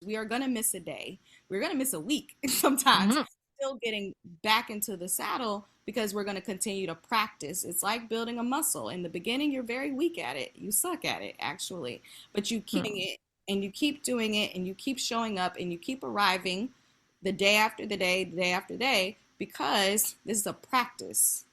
We are going to miss a day. We're going to miss a week sometimes, Mhm. still getting back into the saddle because we're going to continue to practice. It's like building a muscle. In the beginning, you're very weak at it. You suck at it, actually. But you keep Hmm. it and you keep doing it and you keep showing up and you keep arriving the day after the day after day, because this is a practice.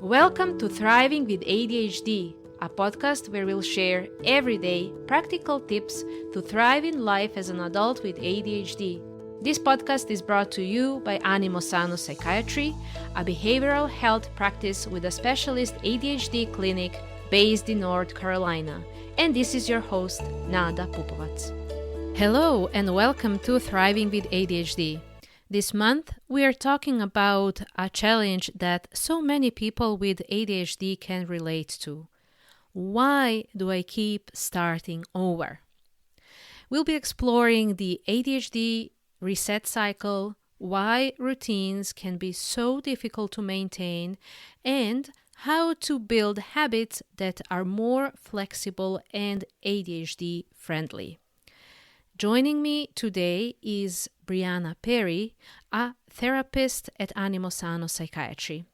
Welcome to Thriving with ADHD, a podcast where we'll share everyday practical tips to thrive in life as an adult with ADHD. This podcast is brought to you by Animo Sano Psychiatry, a behavioral health practice with a specialist ADHD clinic based in North Carolina. And this is your host, Nada Pupovac. Hello, and welcome to Thriving with ADHD. This month, we are talking about a challenge that so many people with ADHD can relate to. Why do I keep starting over? We'll be exploring the ADHD reset cycle, why routines can be so difficult to maintain, and how to build habits that are more flexible and ADHD friendly. Joining me today is Breanna Perry, a therapist at Animo Sano Psychiatry.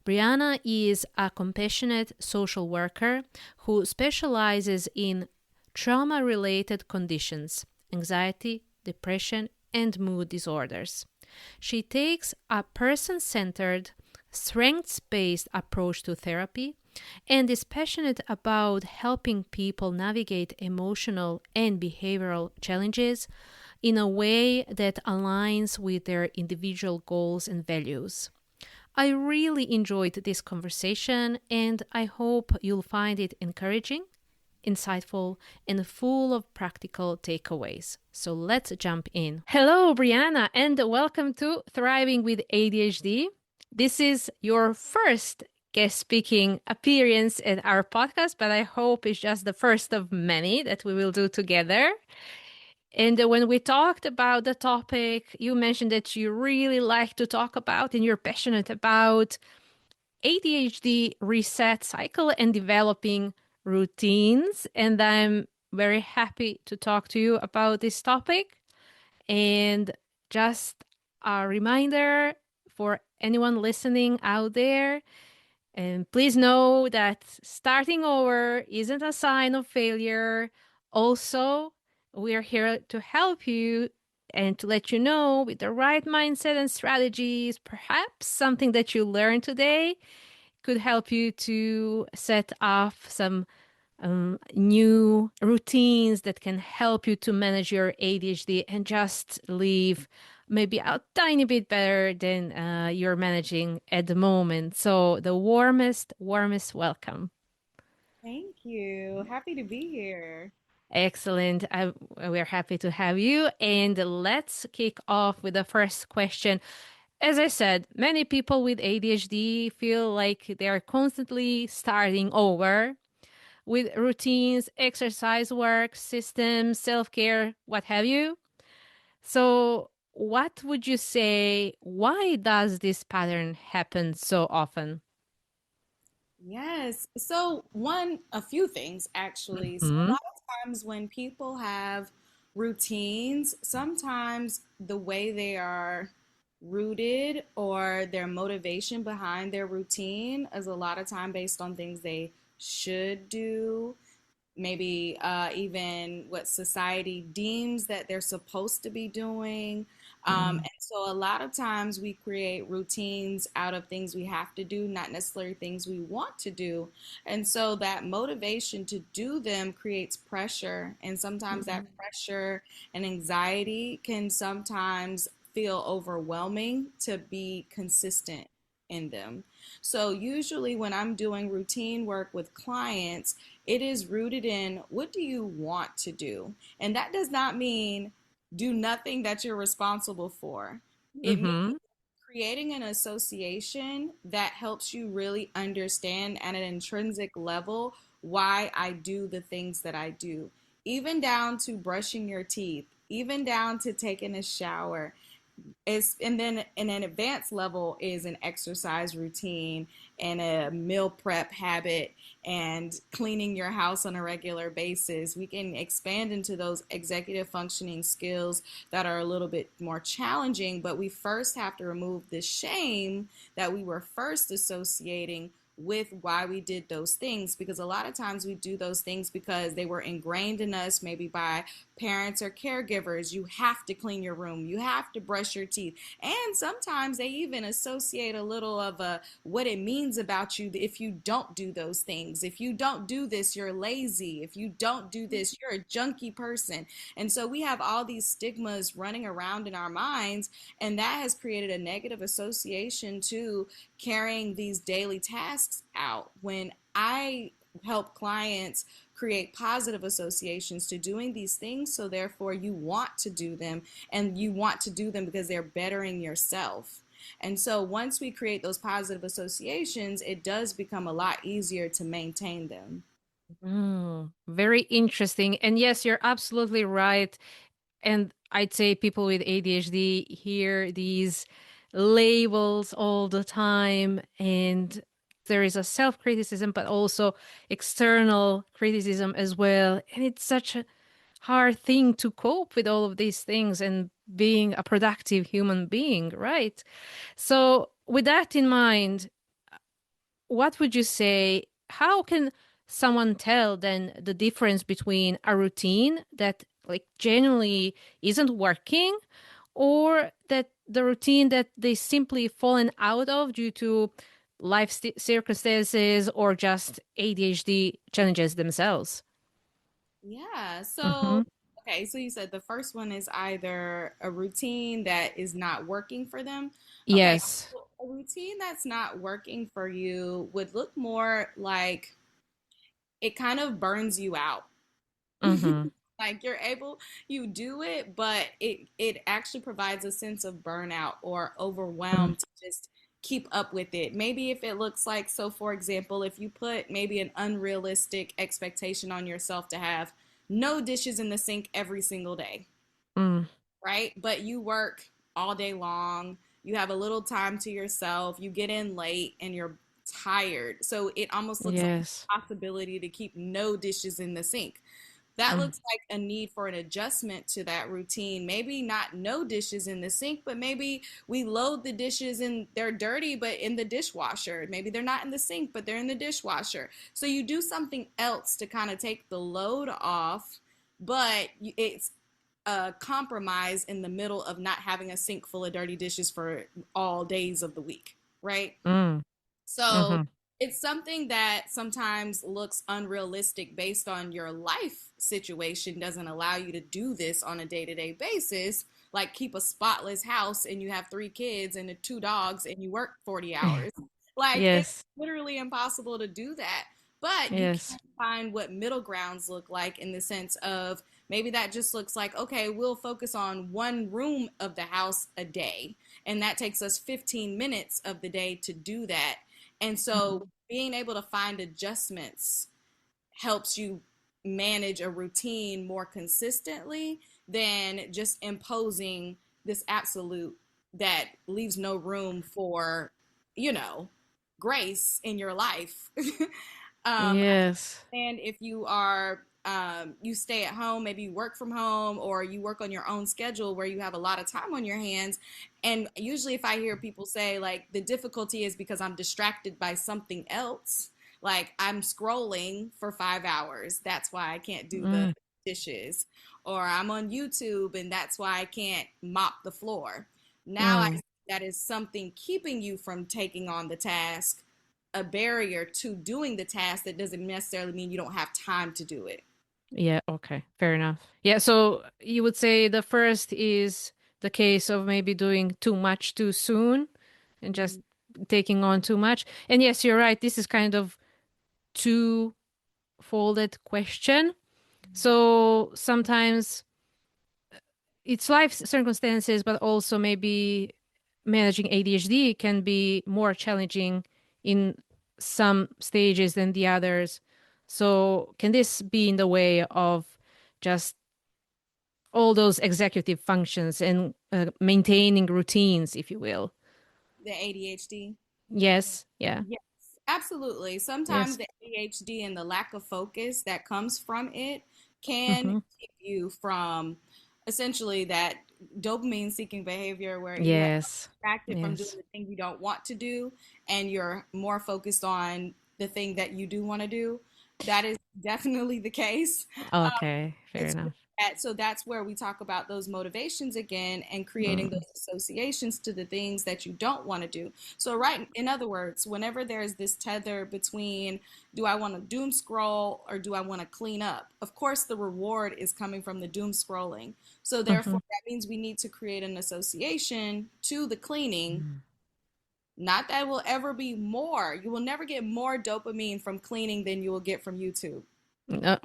Breanna is a compassionate social worker who specializes in trauma-related conditions, anxiety, depression, and mood disorders. She takes a person-centered, strengths-based approach to therapy and is passionate about helping people navigate emotional and behavioral challenges in a way that aligns with their individual goals and values. I really enjoyed this conversation and I hope you'll find it encouraging, insightful, and full of practical takeaways. So let's jump in. Hello, Brianna, and welcome to Thriving with ADHD. This is your first guest speaking appearance at our podcast, but I hope it's just the first of many that we will do together. And when we talked about the topic, you mentioned that you really like to talk about and you're passionate about ADHD reset cycle and developing routines. And I'm very happy to talk to you about this topic. And just a reminder for anyone listening out there, and please know that starting over isn't a sign of failure. Also, we are here to help you and to let you know with the right mindset and strategies, perhaps something that you learned today could help you to set off some new routines that can help you to manage your ADHD and just live maybe a tiny bit better than you're managing at the moment. So the warmest welcome. Thank you. Happy to be here. Excellent. We're happy to have you. And let's kick off with the first question. As I said, many people with ADHD feel like they're constantly starting over with routines, exercise work, systems, self care, what have you. So, what would you say? Why does this pattern happen so often? Yes. So a few things actually. So a Hmm. lot of times when people have routines, sometimes the way they are rooted or their motivation behind their routine is a lot of time based on things they should do, maybe even what society deems that they're supposed to be doing. And so a lot of times we create routines out of things we have to do, not necessarily things we want to do. And so that motivation to do them creates pressure. And sometimes that pressure and anxiety can sometimes feel overwhelming to be consistent in them. So usually when I'm doing routine work with clients, it is rooted in what do you want to do? And that does not mean do nothing that you're responsible for. It means Hmm. creating an association that helps you really understand at an intrinsic level why I do the things that I do, even down to brushing your teeth, even down to taking a shower. And then in an advanced level is an exercise routine and a meal prep habit and cleaning your house on a regular basis. We can expand into those executive functioning skills that are a little bit more challenging, but we first have to remove the shame that we were first associating with why we did those things, because a lot of times we do those things because they were ingrained in us, maybe by parents or caregivers. You have to clean your room, you have to brush your teeth, and sometimes they even associate a little of what it means about you if you don't do those things. If you don't do this, you're lazy. If you don't do this, you're a junky person. And so we have all these stigmas running around in our minds, and that has created a negative association to carrying these daily tasks out. When I help clients create positive associations to doing these things, so therefore you want to do them, and you want to do them because they're bettering yourself. And so once we create those positive associations, it does become a lot easier to maintain them. Very interesting. And yes, you're absolutely right. And I'd say people with ADHD hear these labels all the time, and there is a self criticism, but also external criticism as well. And it's such a hard thing to cope with all of these things and being a productive human being, right? So, with that in mind, what would you say? How can someone tell then the difference between a routine that like genuinely isn't working, or that the routine that they simply fallen out of due to life circumstances or just ADHD challenges themselves? Yeah. Mm-hmm. So, okay. So you said the first one is either a routine that is not working for them. Okay. Yes. So a routine that's not working for you would look more like it kind of burns you out. Mm-hmm. Like you do it, but it actually provides a sense of burnout or overwhelm to just keep up with it. Maybe if it looks like, so for example, if you put maybe an unrealistic expectation on yourself to have no dishes in the sink every single day, Mm-hmm. right? But you work all day long, you have a little time to yourself, you get in late and you're tired. So it almost looks like Yes. a possibility to keep no dishes in the sink. That Mm. looks like a need for an adjustment to that routine. Maybe not no dishes in the sink, but maybe we load the dishes and they're dirty, but in the dishwasher. Maybe they're not in the sink, but they're in the dishwasher. So you do something else to kind of take the load off, but it's a compromise in the middle of not having a sink full of dirty dishes for all days of the week, right? Mm. So Mm-hmm. it's something that sometimes looks unrealistic based on your life situation, doesn't allow you to do this on a day to day basis. Like keep a spotless house and you have three kids and two dogs and you work 40 hours. Like it's Yes. literally impossible to do that. But you Yes. can find what middle grounds look like, in the sense of maybe that just looks like, okay, we'll focus on one room of the house a day. And that takes us 15 minutes of the day to do that. And so being able to find adjustments helps you manage a routine more consistently than just imposing this absolute that leaves no room for, you know, grace in your life. Yes. And if you are you stay at home, maybe you work from home or you work on your own schedule where you have a lot of time on your hands. And usually if I hear people say like the difficulty is because I'm distracted by something else, like I'm scrolling for 5 hours, that's why I can't do the Mm. dishes, or I'm on YouTube and that's why I can't mop the floor. Now I Mm. that is something keeping you from taking on the task, a barrier to doing the task. That doesn't necessarily mean you don't have time to do it. Yeah, okay. Fair enough. Yeah, so you would say the first is the case of maybe doing too much too soon and just taking on too much. And yes, you're right. This is kind of two-folded question. So sometimes it's life circumstances, but also maybe managing ADHD can be more challenging in some stages than the others. So can this be in the way of just all those executive functions and maintaining routines, if you will. The ADHD. Yes. Yeah. Yes, absolutely. Sometimes Yes. the ADHD and the lack of focus that comes from it can Mm-hmm. keep you from essentially that dopamine seeking behavior where you have Yes. distracted from doing Yes. the thing you don't want to do and you're more focused on the thing that you do want to do. That is definitely the case. Okay. Fair It's with enough. that. So that's where we talk about those motivations again and creating Mm. those associations to the things that you don't want to do. So, right, in other words, whenever there's this tether between do I want to doom scroll or do I want to clean up? Of course, the reward is coming from the doom scrolling. So, Mm-hmm. therefore, that means we need to create an association to the cleaning. Not that will ever be more. You will never get more dopamine from cleaning than you will get from YouTube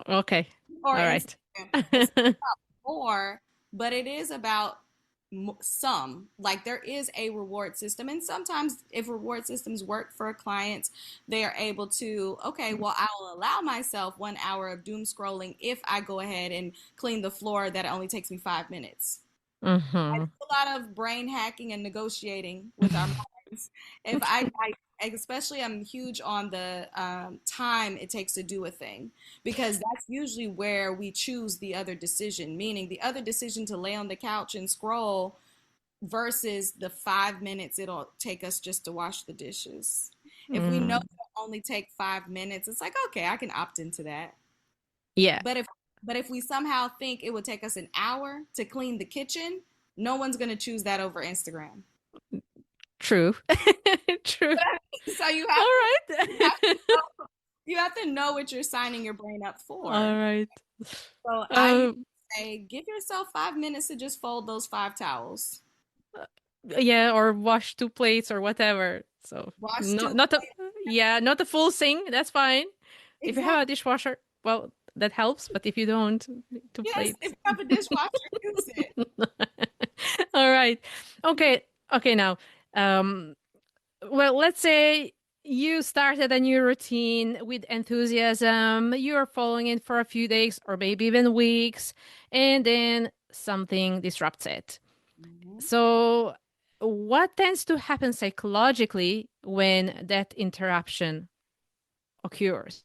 Okay. or All right. Instagram. It's about more, but it is about some. Like there is a reward system, and sometimes if reward systems work for clients, they are able to. Okay, well, I will allow myself 1 hour of doom scrolling if I go ahead and clean the floor that only takes me 5 minutes. Mm-hmm. A lot of brain hacking and negotiating with our minds. If I especially I'm huge on the time it takes to do a thing because that's usually where we choose the other decision, meaning the other decision to lay on the couch and scroll versus the 5 minutes it'll take us just to wash the dishes. If we know Mm. it'll only take 5 minutes, it's like, okay, I can opt into that. Yeah. But if we somehow think it would take us an hour to clean the kitchen, no one's gonna choose that over Instagram. True. True. So All you have to right. know, you have to know what you're signing your brain up All for. right. So I Um, say give yourself 5 minutes to just fold those 5 towels. yeah, or wash two plates or whatever. So Wash not two not a plates. yeah, not a full sink. That's fine. If you have a Exactly. dishwasher, well, that helps. But if you don't, two Yes, if plates. you have a dishwasher, use it. All right. Okay. Okay. Now, um, well, let's say you started a new routine with enthusiasm. You're following it for a few days or maybe even weeks, and then something disrupts it. Mhm. So, what tends to happen psychologically when that interruption occurs?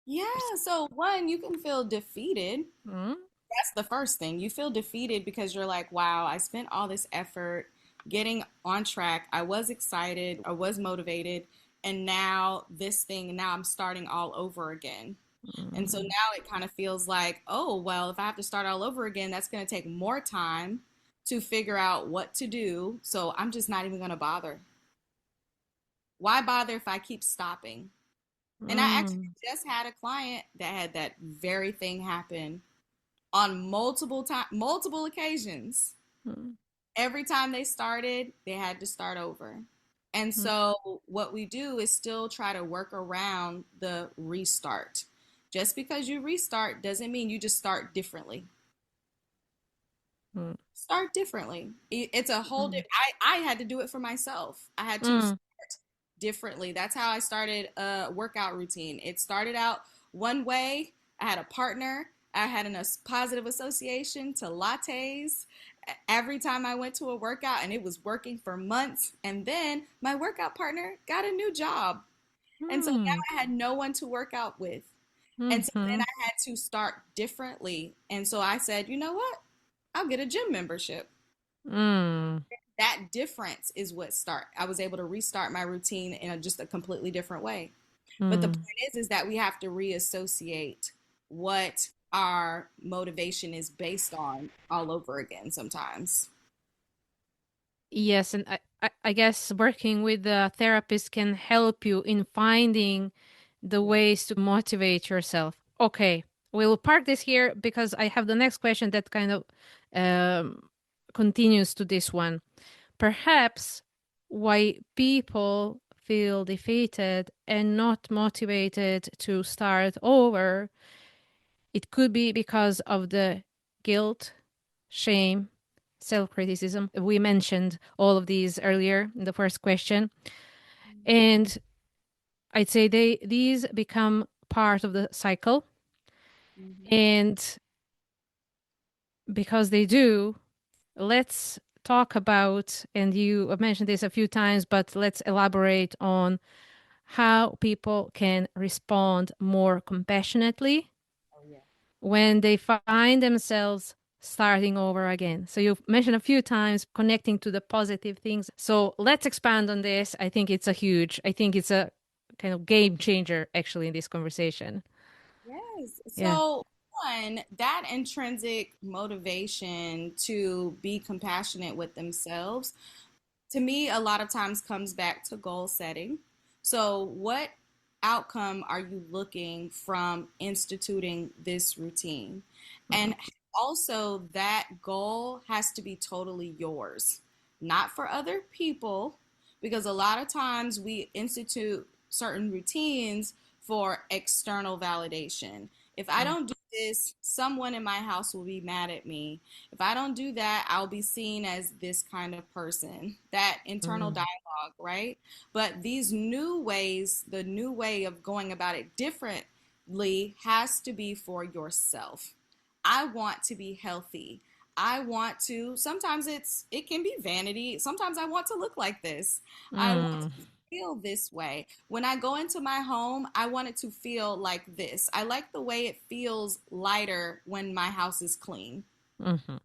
Yeah, so one, you can feel defeated. Mm, That's the first thing. You feel defeated because you're like, wow, I spent all this effort getting on track. I was excited, I was motivated, and now this thing, now I'm starting all over again. And so mm, now it kind of feels like, oh, well, if I have to start all over again, that's going to take more time to figure out what to do. So I'm just not even going to bother. Why bother if I keep stopping? And I actually mm, just had a client that had that very thing happen on multiple occasions. mm, Every time they started, they had to start over. And mm, so what we do is still try to work around the restart. Just because you restart doesn't mean you just start differently. mm, Start differently. It's a whole mm, I had to do it for myself. I had to mm, start differently. That's how I started a workout routine. It started out one way. I had a partner. I had a positive association to lattes every time I went to a workout, and it was working for months. And then my workout partner got a new job. And so mm, now I had no one to work out with. And so then mhm, I had to start differently. And so I said, you know what? I'll get a gym membership. mm, That difference is what start. I was able to restart my routine in just a completely different way. But the mm. point is that we have to reassociate what our motivation is based on all over again sometimes. Yes, and I guess working with the therapist can help you in finding the Yeah. ways to motivate yourself. Okay, we'll park this here because I have the next question that kind of um, continues to this one. Perhaps why people feel defeated and not motivated to start over, it could be because of the guilt, shame, self criticism. We mentioned all of these earlier in the first question. And I'd say these become part of the cycle. Mhm. And because they do, let's talk about, and you have mentioned this a few times, but let's elaborate on how people can respond more compassionately Oh, yeah. when they find themselves starting over again. So you've mentioned a few times connecting to the positive things. So let's expand on this. I think it's a kind of game changer actually in this conversation. Yes. Yeah. So, one, that intrinsic motivation to be compassionate with themselves, to me, a lot of times comes back to goal setting. So, what outcome are you looking from instituting this routine? And also, that goal has to be totally yours, not for other people, because a lot of times we institute certain routines for external validation. If I don't do this, someone in my house will be mad at me. If I don't do that, I'll be seen as this kind of person. That internal Mm, dialogue, right? But these new ways, the new way of going about it differently has to be for yourself. I want to be healthy. I want to, sometimes it can be vanity. Sometimes I want to look like this. I want mm, to feel this way. When I go into my home, I want it to feel like this. I like the way it feels lighter when my house is clean. mhm.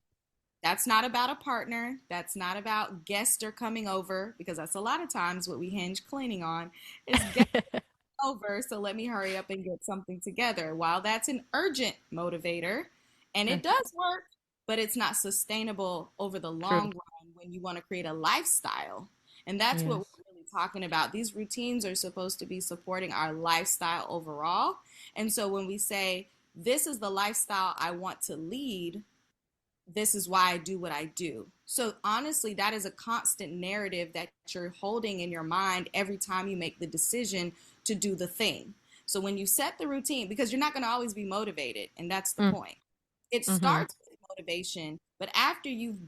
That's not about a partner. That's not about guests are coming over, because that's a lot of times what we hinge cleaning on is guests over. So let me hurry up and get something together. While that's an urgent motivator, and it does work, but it's not sustainable over the True. long run when you want to create a lifestyle. And that's what Yes. we're really talking about. These routines are supposed to be supporting our lifestyle overall. And so when we say, this is the lifestyle I want to lead, this is why I do what I do. So honestly, that is a constant narrative that you're holding in your mind every time you make the decision to do the thing. So when you set the routine, because you're not going to always be motivated, and that's the Mm, point. It mhm, starts with motivation, but after you've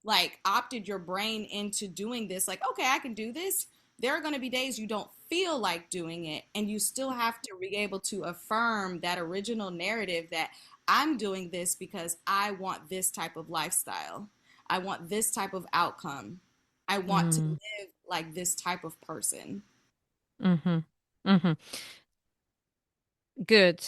like opted your brain into doing this, like, okay, I can do this, there are going to be days you don't feel like doing it. And you still have to be able to affirm that original narrative that I'm doing this because I want this type of lifestyle. I want this type of outcome. I want to mm, live like this type of person. mhm, mhm. Good.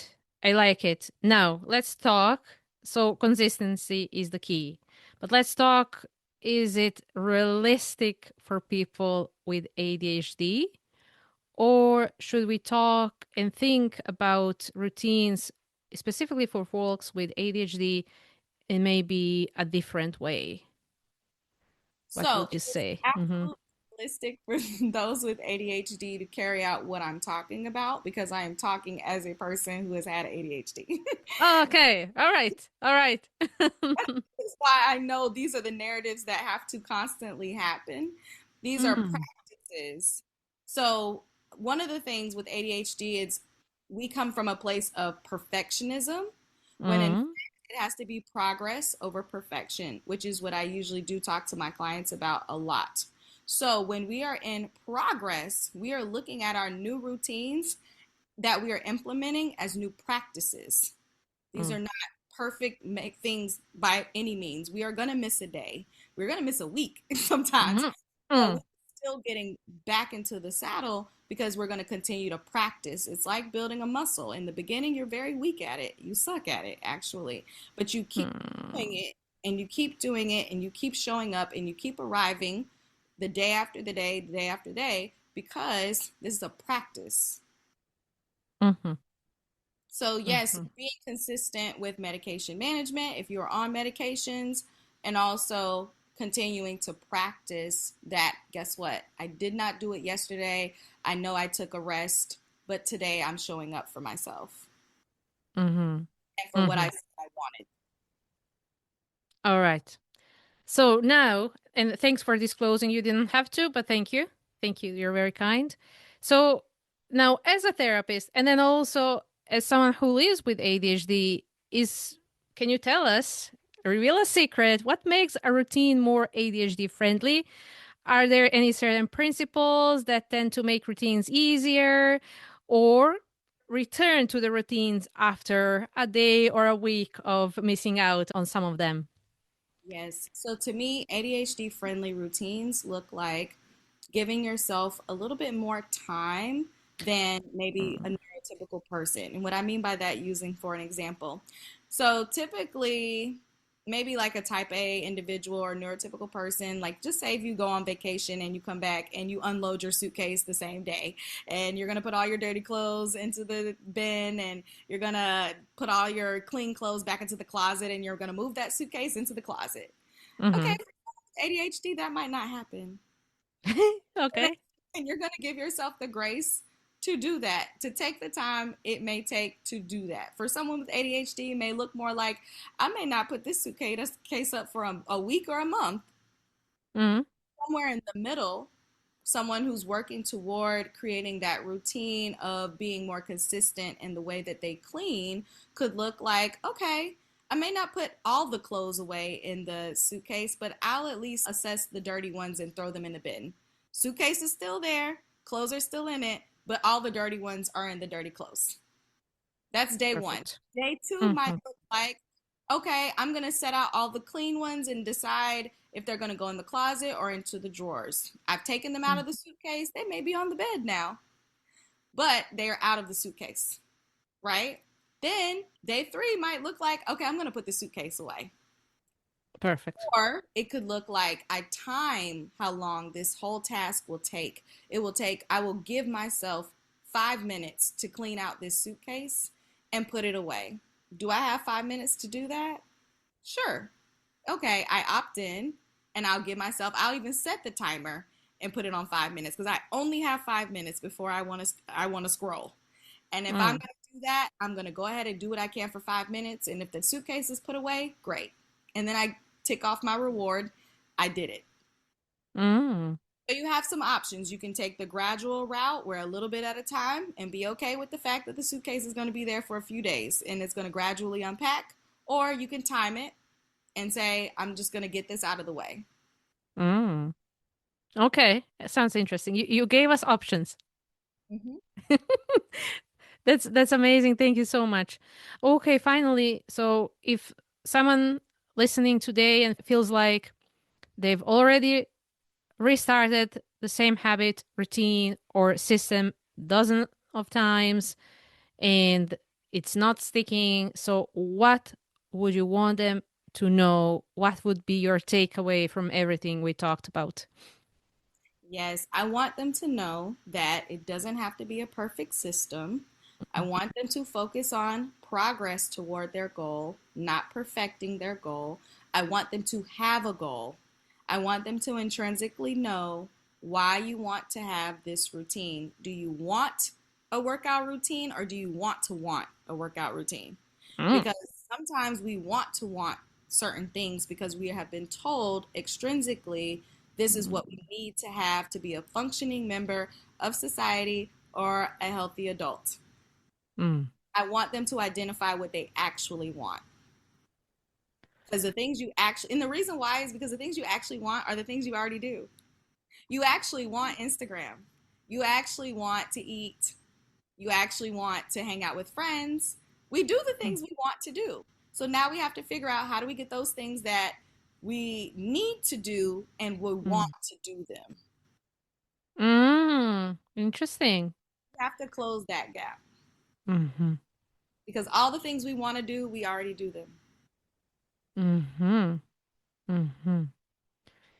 I like it. Now, let's talk. So, consistency is the key. But let's talk, is it realistic for people with ADHD? Or should we talk and think about routines specifically for folks with ADHD in maybe a different way? What So would you it's say? absolutely realistic for those with ADHD to carry out what I'm talking about, because I am talking as a person who has had ADHD. Oh, okay. All right. All right. That's why I know these are the narratives that have to constantly happen. These are Mm, practices. So, one of the things with ADHD is we come from a place of perfectionism, when in fact mm, it has to be progress over perfection, which is what I usually do talk to my clients about a lot. So, when we are in progress, we are looking at our new routines that we are implementing as new practices. These mm, are not perfect make things by any means. We are going to miss a day. We're going to miss a week sometimes, mm, but we're mm, still getting back into the saddle because we're going to continue to practice. It's like building a muscle. In the beginning, you're very weak at it. You suck at it, actually, but you keep doing mm, it and you keep doing it and you keep showing up and you keep arriving the day after the day after day, because this is a practice. mhm, So, yes, mhm, being consistent with medication management if you're on medications, and also continuing to practice that. Guess what? I did not do it yesterday. I know I took a rest, but today I'm showing up for myself mhm, and for what I mhm. said I wanted. All right. So now, and thanks for disclosing you didn't have to, but thank you. Thank you. You're very kind. So now, as a therapist, and then also as someone who lives with ADHD, can you tell us, reveal a secret, what makes a routine more ADHD friendly? Are there any certain principles that tend to make routines easier? Or return to the routines after a day or a week of missing out on some of them? Yes. So to me, ADHD friendly routines look like giving yourself a little bit more time than maybe a Mm. neurotypical person. And what I mean by that, using for an example. So typically, maybe like a type A individual or neurotypical person, like just say if you go on vacation and you come back and you unload your suitcase the same day and you're going to put all your dirty clothes into the bin and you're going to put all your clean clothes back into the closet and you're going to move that suitcase into the closet. Okay, Mm-hmm. for ADHD, that might not happen. Okay. And you're going to give yourself the grace to do that, to take the time it may take to do that. For someone with ADHD, it may look more like I may not put this suitcase up for a week or a month. Mm. Somewhere in the middle, someone who's working toward creating that routine of being more consistent in the way that they clean could look like, okay, I may not put all the clothes away in the suitcase, but I'll at least assess the dirty ones and throw them in the bin. Suitcase is still there, clothes are still in it, but all the dirty ones are in the dirty clothes. That's day one. Perfect. Day two might Mm-hmm. look like, okay, I'm going to set out all the clean ones and decide if they're going to go in the closet or into the drawers. I've taken them out of the suitcase. They may be on the bed now, but they're out of the suitcase, right? Then day three might look like, okay, I'm going to put the suitcase away. Perfect. Or it could look like I time how long this whole task will take. I will give myself 5 minutes to clean out this suitcase and put it away. Do I have 5 minutes to do that? Sure. Okay, I opt in and I'll even set the timer and put it on 5 minutes because I only have 5 minutes before I want to scroll. And if I'm Mm. going to do that, I'm going to go ahead and do what I can for 5 minutes. And if the suitcase is put away, great. And then I tick off my reward. I did it. Mm. So you have some options. You can take the gradual route where a little bit at a time and be okay with the fact that the suitcase is going to be there for a few days and it's going to gradually unpack. Or you can time it and say, I'm just going to get this out of the way. Mm. Okay. That sounds interesting. You gave us options. Mm-hmm. That's amazing. Thank you so much. Okay, finally, so if someone listening today and feels like they've already restarted the same habit, routine, or system dozens of times and it's not sticking, so what would you want them to know? What would be your takeaway from everything we talked about? Yes, I want them to know that it doesn't have to be a perfect system. I want them to focus on progress toward their goal, not perfecting their goal. I want them to have a goal. I want them to intrinsically know why you want to have this routine. Do you want a workout routine or do you want a workout routine? Mm. Because sometimes we want certain things because we have been told extrinsically this is what we need to have to be a functioning member of society or a healthy adult. Mm. I want them to identify what they actually want. Because the things you actually, and the reason why is because the things you actually want are the things you already do. You actually want Instagram. You actually want to eat. You actually want to hang out with friends. We do the things we want to do. So now we have to figure out how do we get those things that we need to do and we want Mm. to do them. Interesting. We have to close that gap Mm-hmm. because all the things we want to do, we already do them. Mm-hmm. Mm-hmm.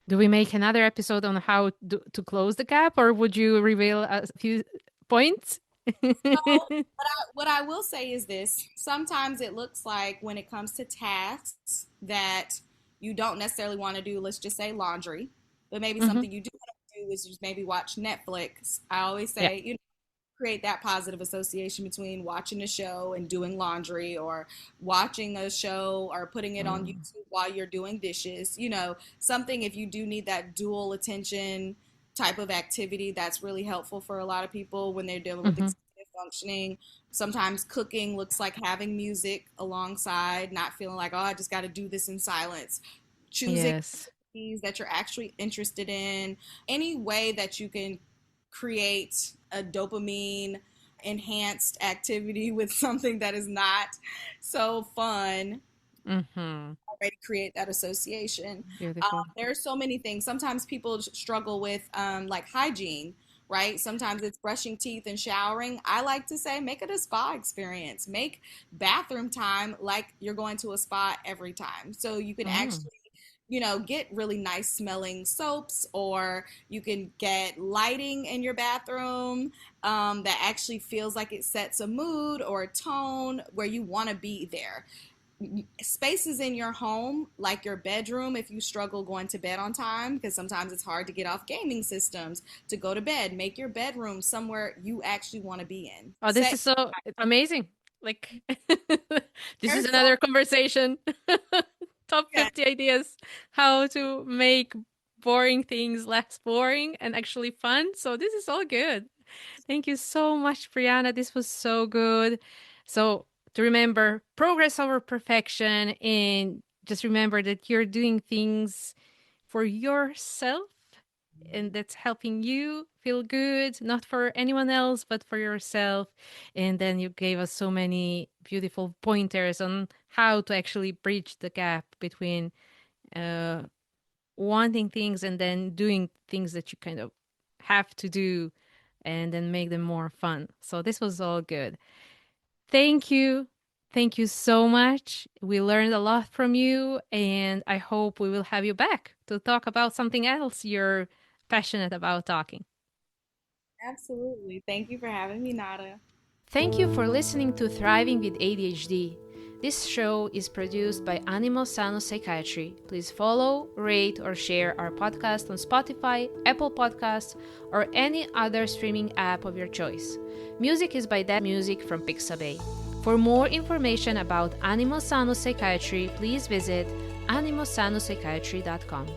Do we make another episode on how to close the gap, or would you reveal a few points? So what I will say is this. Sometimes it looks like when it comes to tasks that you don't necessarily want to do, let's just say laundry, but maybe Hmm. something you do want to do is just maybe watch Netflix. I always Yeah. say, create that positive association between watching a show and doing laundry or watching a show or putting it on Mm. YouTube while you're doing dishes. Something if you do need that dual attention type of activity that's really helpful for a lot of people when they're dealing with Hmm. executive functioning. Sometimes cooking looks like having music alongside, not feeling like, oh, I just got to do this in silence. Choosing Yes. that you're actually interested in, any way that you can create a dopamine enhanced activity with something that is not so fun, Mm-hmm. already create that association. Beautiful. There are so many things. Sometimes people struggle with like hygiene, right? Sometimes it's brushing teeth and showering. I like to say make it a spa experience. Make bathroom time like you're going to a spa every time. So you can Mm. actually, get really nice smelling soaps, or you can get lighting in your bathroom that actually feels like it sets a mood or a tone where you want to be there. Spaces in your home, like your bedroom, if you struggle going to bed on time, because sometimes it's hard to get off gaming systems to go to bed, make your bedroom somewhere you actually want to be in. Oh, this Set, is so amazing. Like, this is there's so another conversation. Top yeah, 50 ideas how to make boring things less boring and actually fun. So, this is all good. Thank you so much, Brianna. This was so good. So, to remember, progress over perfection, and just remember that you're doing things for yourself and that's helping you feel good, not for anyone else, but for yourself. And then you gave us so many beautiful pointers on how to actually bridge the gap between uh, wanting things and then doing things that you kind of have to do and then make them more fun. So this was all good. Thank you. Thank you so much. We learned a lot from you, and I hope we will have you back to talk about something else you're passionate about talking. absolutely. Thank you for having me, Nada. Thank you for listening to Thriving with ADHD. This show is produced by Animo Sano Psychiatry. Please follow, rate, or share our podcast on Spotify, Apple Podcasts, or any other streaming app of your choice. Music is by That Music from Pixabay. For more information about Animo Sano Psychiatry, please visit animosanopsychiatry.com.